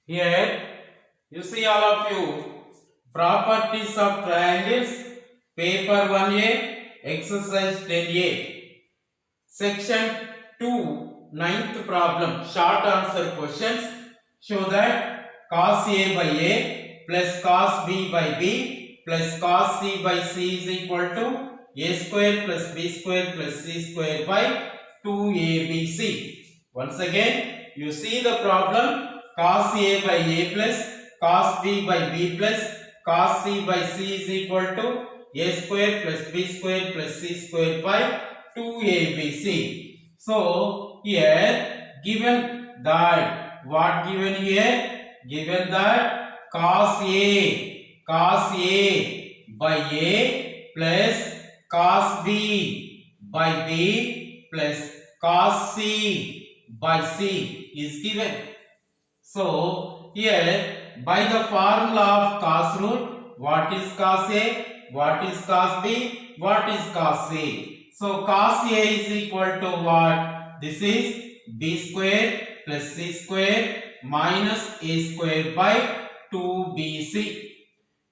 Here you see all of you properties of triangles, paper 1A, exercise 10A, section 2, ninth problem, short answer questions. Show that cos A by A plus cos B by B plus cos C by C is equal to A square plus B square plus C square by 2ABC. Once again, you see the problem, cos A by A plus cos B by B plus cos C by C is equal to A square plus B square plus C square by 2ABC. So, here given that, what given here? Given that cos A by A plus cos B by B plus cos C by C is given. So, here by the formula of cos rule, what is cos A, what is cos B, what is cos C? So, cos A is equal to what? This is B square plus C square minus A square by 2BC.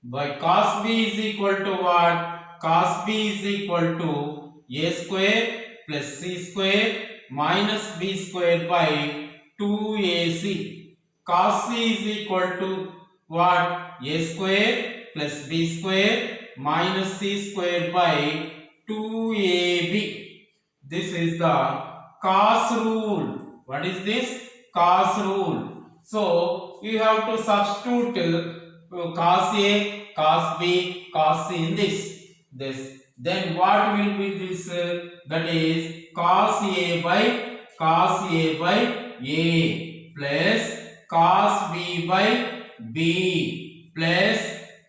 By cos B is equal to what? Cos B is equal to A square plus C square minus B square by 2AC. Cos C is equal to what? A square plus B square minus C square by 2AB. This is the cos rule. What is this? Cos rule. So, you have to substitute cos A, cos B, cos C in this. Then what will be this? That is cos A by A plus cos B by B plus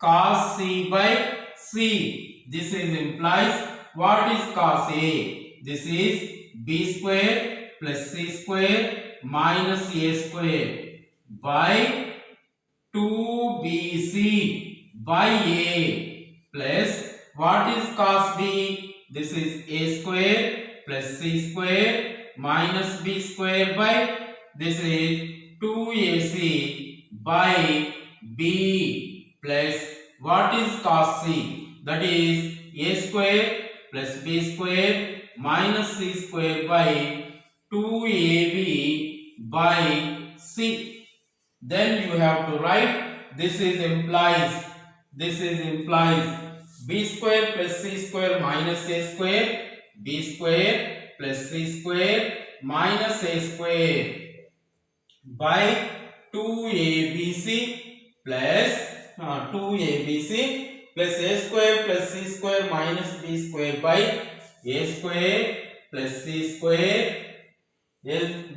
cos C by C. This is implies what is cos A? This is B square plus C square minus A square by 2BC by A plus what is cos B? This is A square plus C square minus B square by this is 2AC by B plus what is cos C? That is A square plus B square minus C square by 2AB by C. Then you have to write this implies B square plus C square minus A square, B square plus C square minus A square by 2ABC plus A square plus C square minus B square by A square plus C square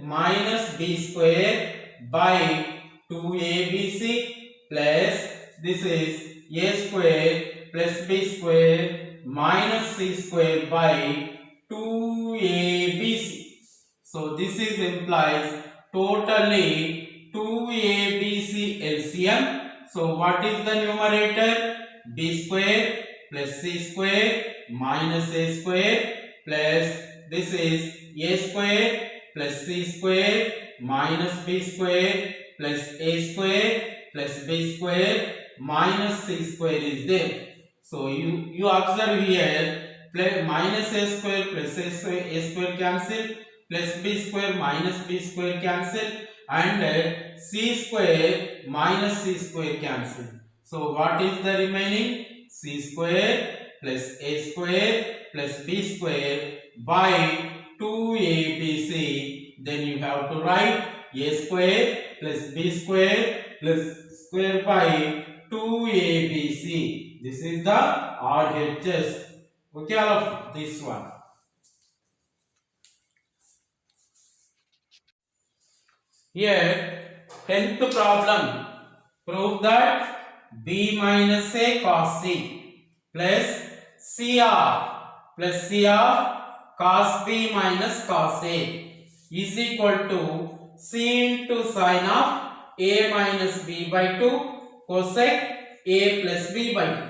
minus B square by 2ABC plus this is A square plus B square minus C square by 2ABC. So this is implies totally 2ABC LCM. So what is the numerator? B square plus C square minus A square plus this is A square plus C square minus B square plus A square plus B square minus C square is there. So you observe here minus A square plus A square cancel plus B square minus B square cancel and C square minus C square cancel. So what is the remaining? C square plus A square plus B square by 2ABC. Then you have to write A square plus B square plus square by 2ABC. This is the RHS. Okay, all of this one. Here, 10th problem. Prove that B minus A cos C plus C of cos B minus cos A is equal to C into sine of A minus B by 2 cosec A plus B by 2.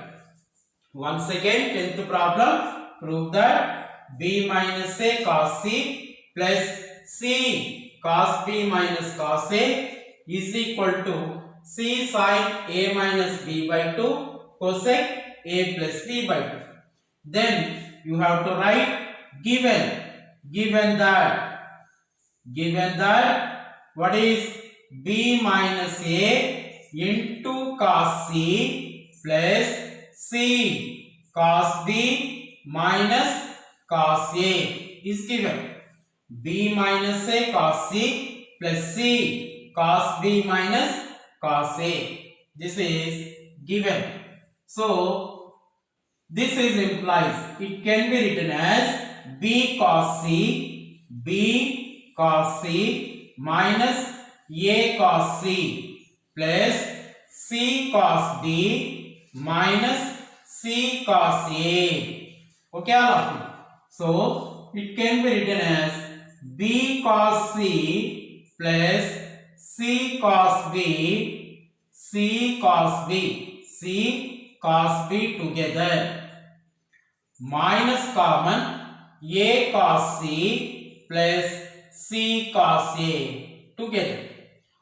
Once again, 10th problem, prove that B minus A cos C plus C cos B minus cos A is equal to C sin A minus B by 2 cosec A plus B by 2. Then you have to write given that what is B minus A into cos C plus C cos B minus cos A is given. B minus A cos C plus C cos B minus cos A. This is given. So this is implies it can be written as B cos C minus A cos C plus C cos B minus C cos A. Okay, all of you. So it can be written as B cos C plus C cos B, C cos B together minus common A cos C plus C cos A together.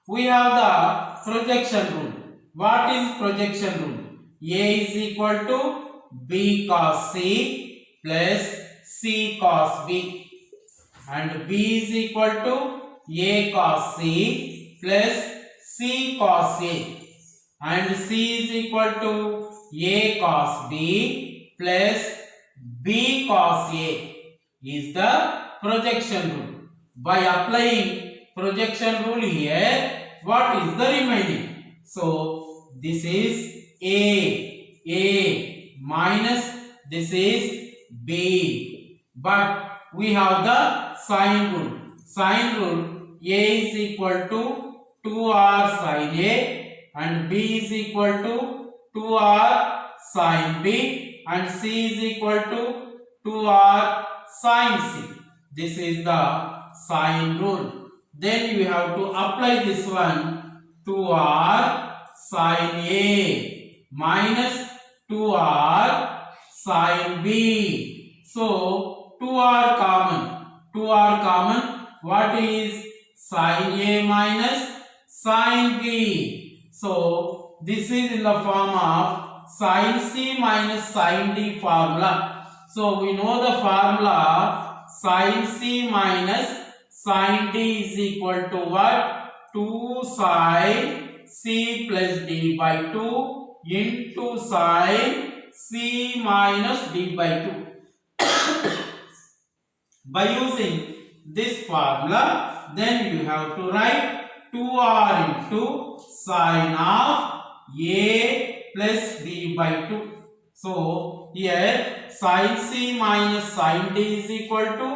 We have the projection rule. What is projection rule? A is equal to B cos C plus C cos B and B is equal to A cos C plus C cos A and C is equal to A cos B plus B cos A is the projection rule. By applying projection rule here, what is the remaining? So this is A minus this is B. But we have the sign rule. Sign rule, A is equal to 2R sin A and B is equal to 2R sin B and C is equal to 2R sin C. This is the sign rule. Then you have to apply this one, 2R sin A minus 2R sin B. So 2R common. What is sin A minus sin B? So this is in the form of sin C minus sin D formula. So we know the formula sin C minus sin D is equal to what? 2 sin C plus D by 2 into sin C minus D by 2. By using this formula, then you have to write 2R into sin of A plus D by 2. So here sin C minus sin D is equal to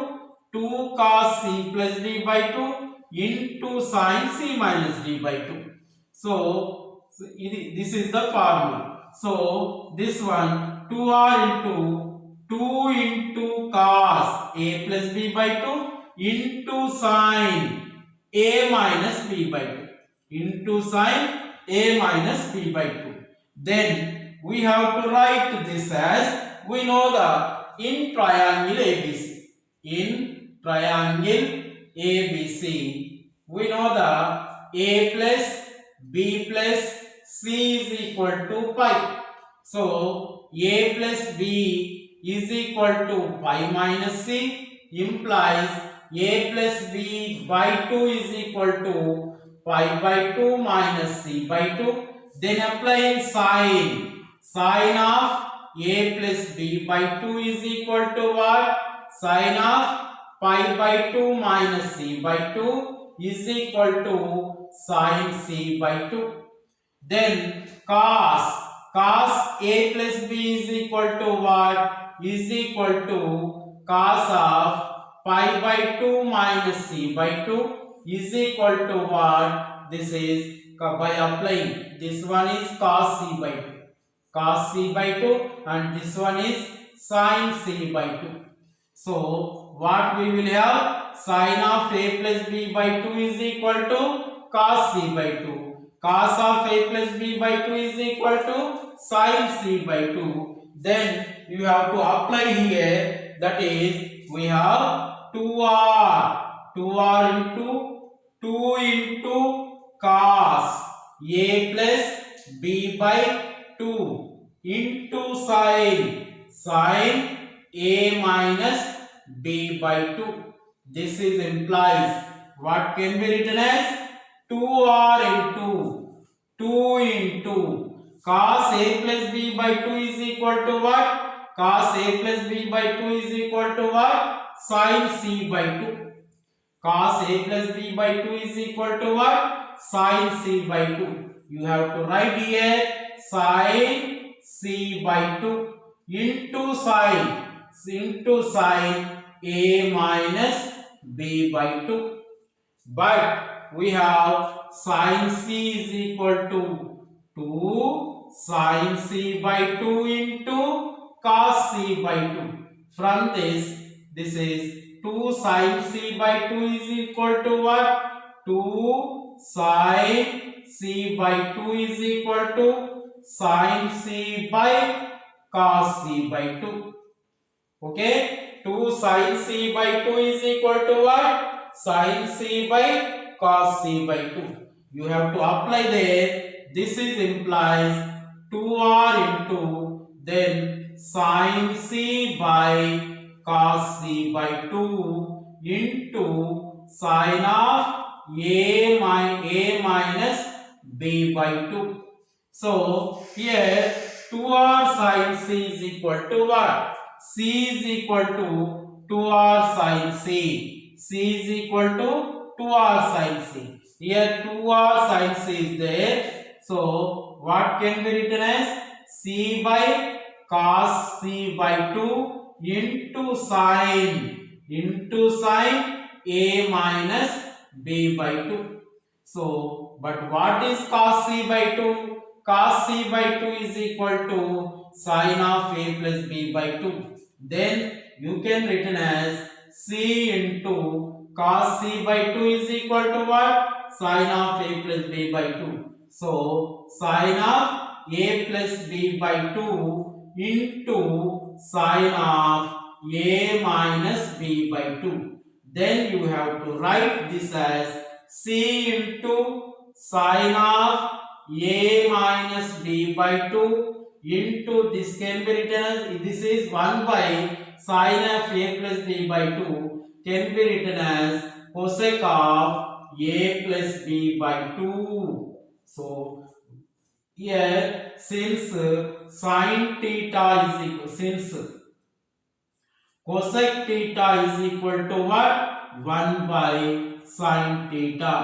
2 cos C plus D by 2 into sin C minus D by 2. So this is the formula. So this one 2R into 2 into cos A plus B by 2 into sin A minus B by 2 into sin A minus B by 2. Then we have to write this as, we know the in triangle ABC. In triangle ABC, we know the A plus B plus C is equal to pi. So A plus B is equal to pi minus C implies A plus B by 2 is equal to pi by 2 minus C by 2. Then applying sin of A plus B by 2 is equal to what? Sin of pi by 2 minus C by 2 is equal to sin C by 2. Then cos A plus B is equal to what? Is equal to cos of pi by 2 minus C by 2 is equal to what? This is by applying, this one is cos C by 2. Cos C by 2 and this one is sin C by 2. So what we will have? Sin of A plus B by 2 is equal to cos C by 2. Cos of A plus B by 2 is equal to sin C by 2. Then you have to apply here, that is we have 2R into 2 into cos a plus b by 2 into sin a minus b by 2. This is implies what can be written as 2r into 2 into cos a plus b by 2 is equal to what? Cos a plus b by 2 is equal to what? Sin c by 2. Cos a plus b by 2 is equal to what? Sin c by 2. You have to write here sin c by 2 into sin a minus b by 2. But we have sin c is equal to 2 sin c by 2 into cos c by 2. From this is 2 sin c by 2 is equal to what? 2 sin c by 2 is equal to sin c by cos c by 2. Okay, 2 sin c by 2 is equal to what? Sin c by cos c by 2. You have to apply there. This is implies 2r into then sin c by cos c by 2 into sin of a minus b by 2. So here 2r sin c is equal to what? C is equal to 2r sin c. C is equal to 2r sin c. Here 2r sin c is there. So what can be written as c by cos c by 2 into sin a minus b by 2. So but what is cos c by 2? Cos c by 2 is equal to sin of a plus b by 2. Then you can written as c into cos c by 2 is equal to what? Sin of a plus b by 2. So sin of a plus b by 2 into sin of a minus b by 2. Then you have to write this as c into sin of a minus b by 2 into this can be written as this is 1 by sin of a plus b by 2 can be written as cosec of a plus b by 2. So here since sin theta is equal cosec theta is equal to what? 1 by sin theta.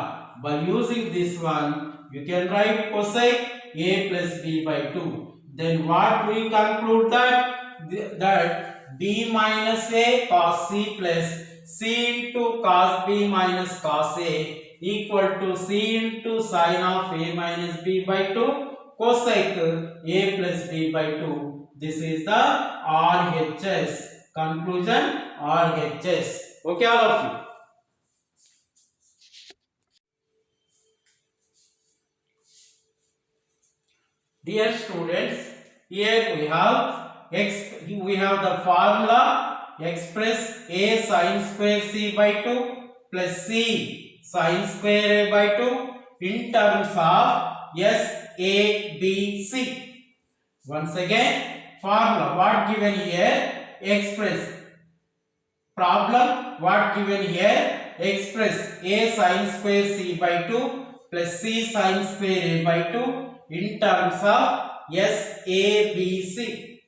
By using this one you can write cosec a plus b by 2. Then what we conclude that b minus a cos c plus c into cos b minus cos a equal to c into sin of a minus b by 2 cosec a plus b by 2. This is the RHS. Conclusion RHS. Okay, all of you. Dear students, here we have the formula express a sin square c by 2 plus c sin square a by 2 in terms of s a b c. Once again, formula what given here express. Problem what given here express a sin square c by 2 plus c sin square a by 2 in terms of s a b c.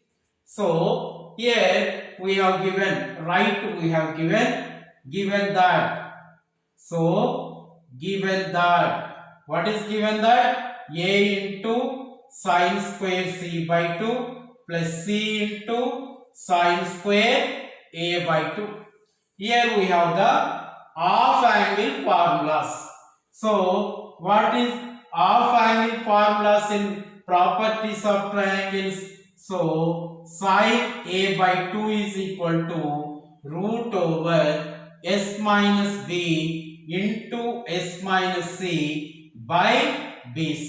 So here we have given given that. So given that what is given that a into sin square c by 2 plus c into sin square a by 2. Here we have the half angle formulas. So what is half angle formulas in properties of triangles? So sin a by 2 is equal to root over s minus b into s minus c by bc.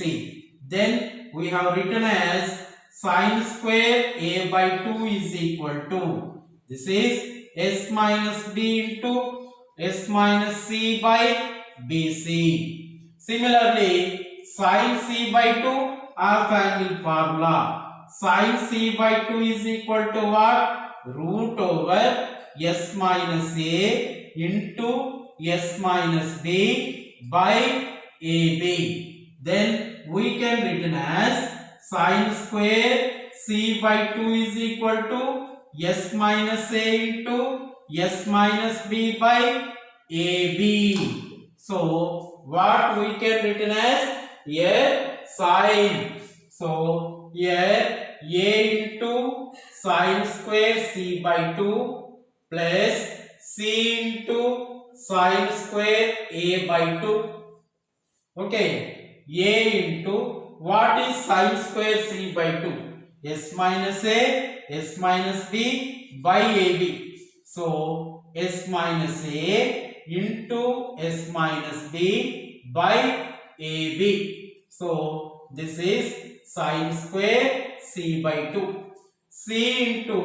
Then we have written as sin square a by 2 is equal to, this is s minus b into s minus c by bc. Similarly, sin c by 2 half angle formula. Sin c by 2 is equal to what? Root over s minus a into s minus b by ab. Then we can written as sin square c by 2 is equal to s minus a into s minus b by ab. So what we can written as a sin. So here a into sin square c by 2 plus c into sin square a by 2. Okay, a into what is sin square c by 2? S minus a, s minus b by ab. So s minus a into s minus b by ab. So this is sin square c by 2. C into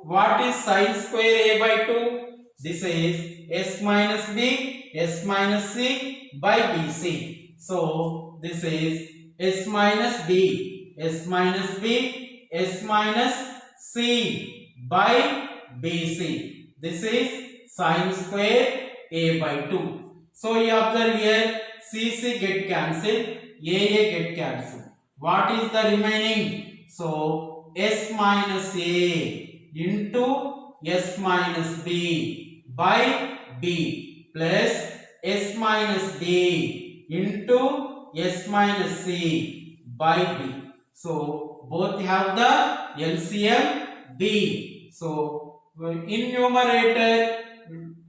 what is sin square a by 2? This is s minus b, s minus c by bc. So this is s minus b, s minus b, s minus c by bc. This is sin square a by 2. So you observe here c get cancelled, a get cancelled. What is the remaining? So s minus a into s minus b by b plus s minus d into s minus c by b. So both have the LCM b. So in numerator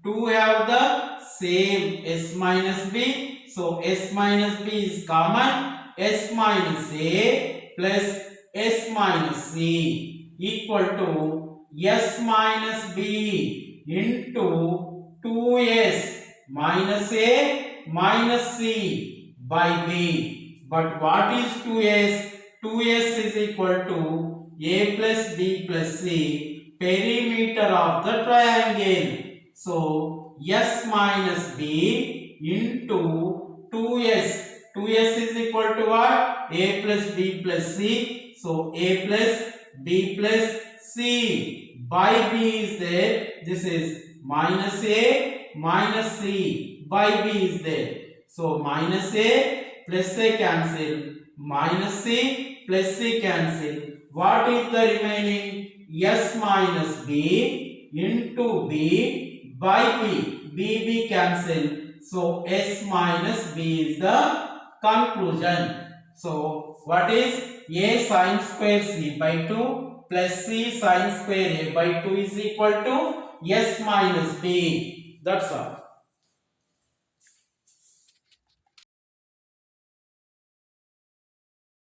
2 have the same s minus b. So s minus b is common. S minus a plus s minus c equal to s minus b into 2s minus a minus c by b. But what is 2s? 2s is equal to a plus b plus c, perimeter of the triangle. So s minus b into 2s. 2s is equal to what? A plus b plus c. So a plus b plus c by b is there. This is minus a minus c by b is there. So minus a plus a cancel, minus c plus c cancel. What is the remaining? S minus b into b by b. b cancel. So s minus b is the conclusion. So what is a sin square c by 2 plus c sin square a by 2 is equal to s minus b. That's all.